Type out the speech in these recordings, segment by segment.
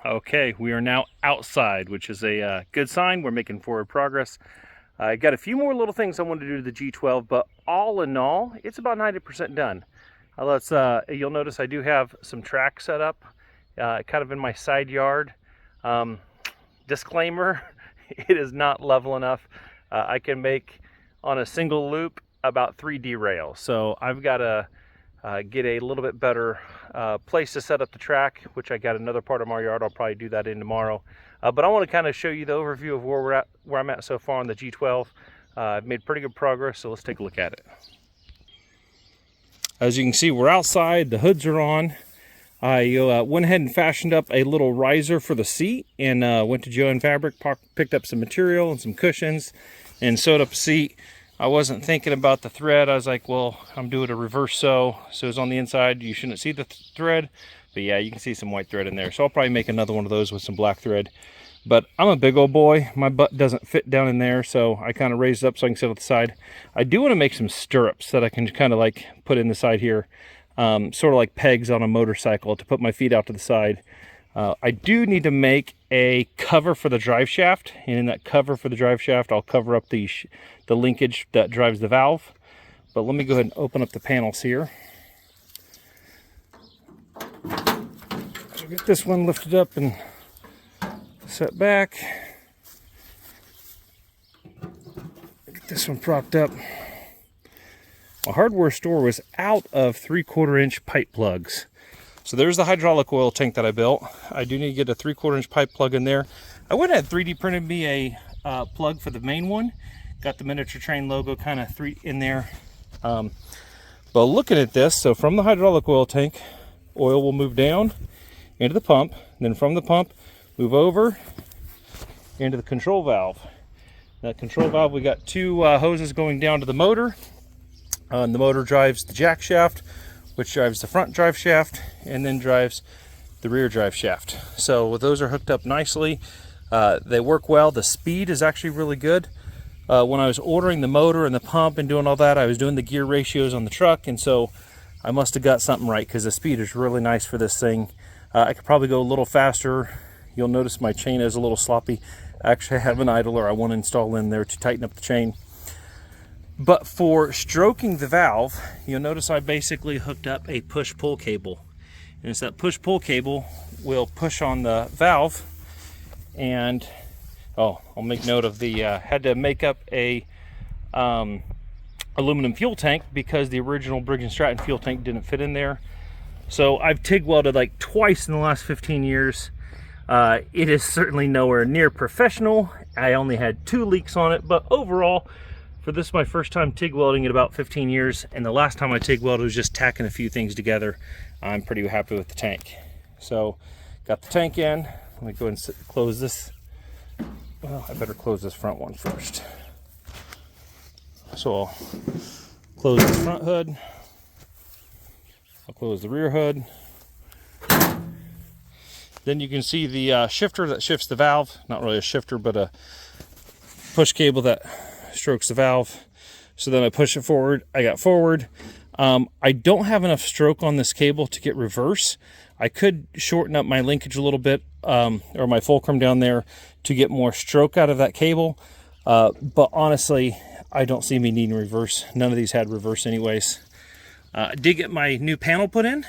Okay, we are now outside, which is a good sign. We're making forward progress. I got a few more little things I wanted to do to the G12, but all in all, it's about 90% done. You'll notice I do have some track set up, kind of in my side yard. Disclaimer, it is not level enough. I can make on a single loop about 3 derails, so I've got to get a little bit better place to set up the track, which I got another part of my yard. I'll probably do that in tomorrow. But I want to kind of show you the overview of where I'm at so far on the G12. I've made pretty good progress, so let's take a look at it. As you can see, we're outside, the hoods are on. I went ahead and fashioned up a little riser for the seat, and went to G12 Fabric, picked up some material and some cushions, and sewed up a seat. I wasn't thinking about the thread. I was like, well, I'm doing a reverse sew, so it's on the inside. You shouldn't see the thread, but yeah, you can see some white thread in there. So I'll probably make another one of those with some black thread. But I'm a big old boy. My butt doesn't fit down in there, so I kind of raised it up so I can sit on the side. I do want to make some stirrups that I can kind of like put in the side here, sort of like pegs on a motorcycle to put my feet out to the side. I do need to make a cover for the drive shaft, and in that cover for the drive shaft, I'll cover up the linkage that drives the valve. But let me go ahead and open up the panels here. So get this one lifted up and set back. Get this one propped up. My hardware store was out of 3/4 inch pipe plugs. So there's the hydraulic oil tank that I built. I do need to get a 3/4 inch pipe plug in there. I went ahead and 3D printed me a plug for the main one. Got the Miniture train logo kind of in there. But looking at this, so from the hydraulic oil tank, oil will move down into the pump. Then from the pump, move over into the control valve. That control valve, we got 2 hoses going down to the motor. And the motor drives the jack shaft, which drives the front drive shaft, and then drives the rear drive shaft. So those are hooked up nicely. They work well. The speed is actually really good. When I was ordering the motor and the pump and doing all that, I was doing the gear ratios on the truck, and so I must have got something right, because the speed is really nice for this thing. I could probably go a little faster. You'll notice my chain is a little sloppy. Actually, I have an idler I want to install in there to tighten up the chain. But for stroking the valve, you'll notice I basically hooked up a push-pull cable. And it's that push-pull cable will push on the valve. And, oh, I'll make note of the, had to make up a aluminum fuel tank because the original Briggs & Stratton fuel tank didn't fit in there. So I've TIG welded like twice in the last 15 years. It is certainly nowhere near professional. I only had 2 leaks on it, but overall, for this, my first time TIG welding in about 15 years, and the last time I TIG welded was just tacking a few things together. I'm pretty happy with the tank. So, got the tank in. Let me go ahead and close this. Well, I better close this front one first. So I'll close the front hood. I'll close the rear hood. Then you can see the shifter that shifts the valve. Not really a shifter, but a push cable that strokes the valve. So then I push it forward. I got forward. I don't have enough stroke on this cable to get reverse. I could shorten up my linkage a little bit, or my fulcrum down there, to get more stroke out of that cable. But honestly, I don't see me needing reverse. None of these had reverse anyways. I did get my new panel put in.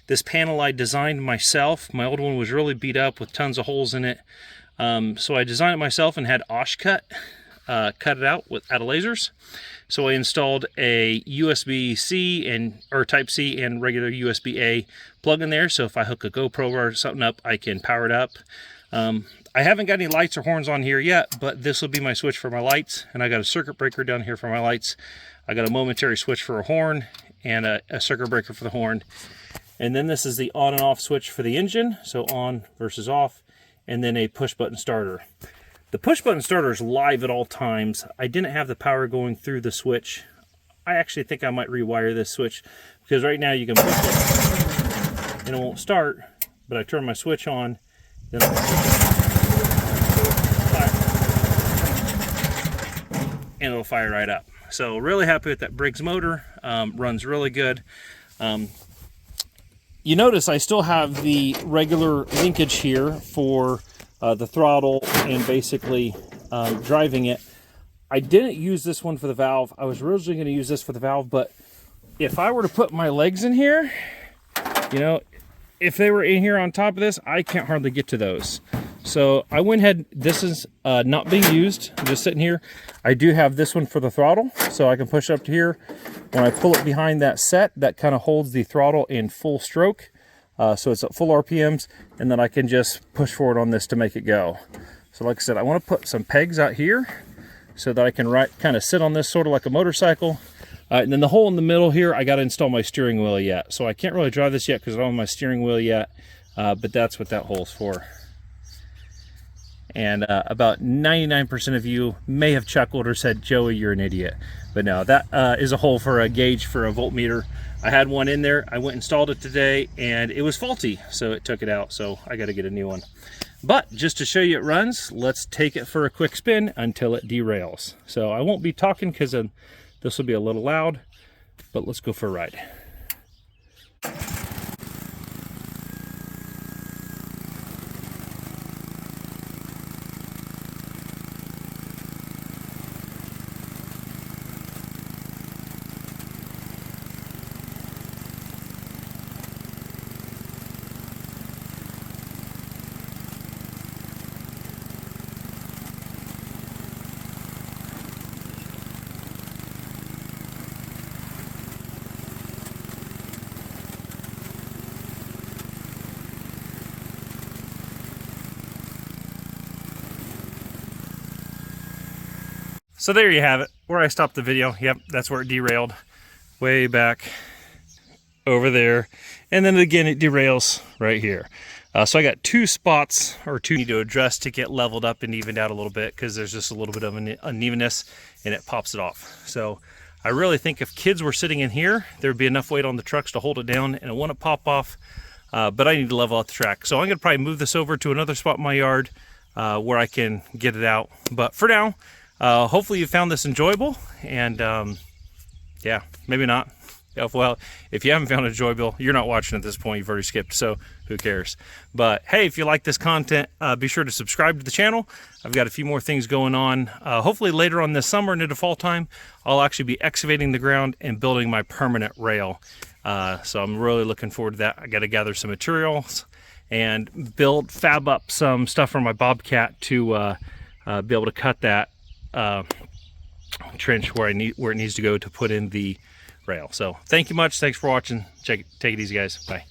This panel I designed myself. My old one was really beat up with tons of holes in it. So I designed it myself and had Oshcut cut it out out of lasers. So I installed a USB-C or Type-C and regular USB-A plug in there. So if I hook a GoPro or something up, I can power it up. I haven't got any lights or horns on here yet, but this will be my switch for my lights. And I got a circuit breaker down here for my lights. I got a momentary switch for a horn and a circuit breaker for the horn. And then this is the on and off switch for the engine. So on versus off. And then a push button starter. The push button starter is live at all times. I didn't have the power going through the switch. I actually think I might rewire this switch, because right now you can push it and it won't start, but I turn my switch on, then I and it'll fire right up. So really happy with that Briggs motor. Runs really good. you notice I still have the regular linkage here for the throttle and basically driving it. I didn't use this one for the valve. I was originally going to use this for the valve, but if I were to put my legs in here, you know, if they were in here on top of this, I can't hardly get to those. So I went ahead, this is not being used, I'm just sitting here. I do have this one for the throttle, so I can push it up to here. When I pull it behind that set, that kind of holds the throttle in full stroke. So it's at full RPMs, and then I can just push forward on this to make it go. So like I said, I want to put some pegs out here so that I can kind of sit on this sort of like a motorcycle. And then the hole in the middle here, I got to install my steering wheel yet. So I can't really drive this yet because I don't have my steering wheel yet, but that's what that hole's for. And about 99% of you may have chuckled or said, Joey, you're an idiot. But no, that is a hole for a gauge for a voltmeter. I had one in there. I went and installed it today, and it was faulty, so it took it out. So I got to get a new one. But just to show you it runs, let's take it for a quick spin until it derails. So I won't be talking because this will be a little loud, but let's go for a ride. So there you have it, where I stopped the video. Yep, that's where it derailed, way back over there. And then again, it derails right here. So I got two spots, or two, need to address to get leveled up and evened out a little bit, because there's just a little bit of an unevenness, and it pops it off. So I really think if kids were sitting in here, there'd be enough weight on the trucks to hold it down, and it wouldn't pop off. But I need to level out the track. So I'm gonna probably move this over to another spot in my yard where I can get it out. But for now, hopefully you found this enjoyable, and yeah, maybe not. Well, if you haven't found it enjoyable, you're not watching at this point, you've already skipped, so who cares. But hey, if you like this content, be sure to subscribe to the channel. I've got a few more things going on. Hopefully later on this summer into fall time, I'll actually be excavating the ground and building my permanent rail. So I'm really looking forward to that. I got to gather some materials and fab up some stuff for my Bobcat to be able to cut that trench where it needs to go to put in the rail. So thank you much. Thanks for watching. Take it easy, guys. Bye.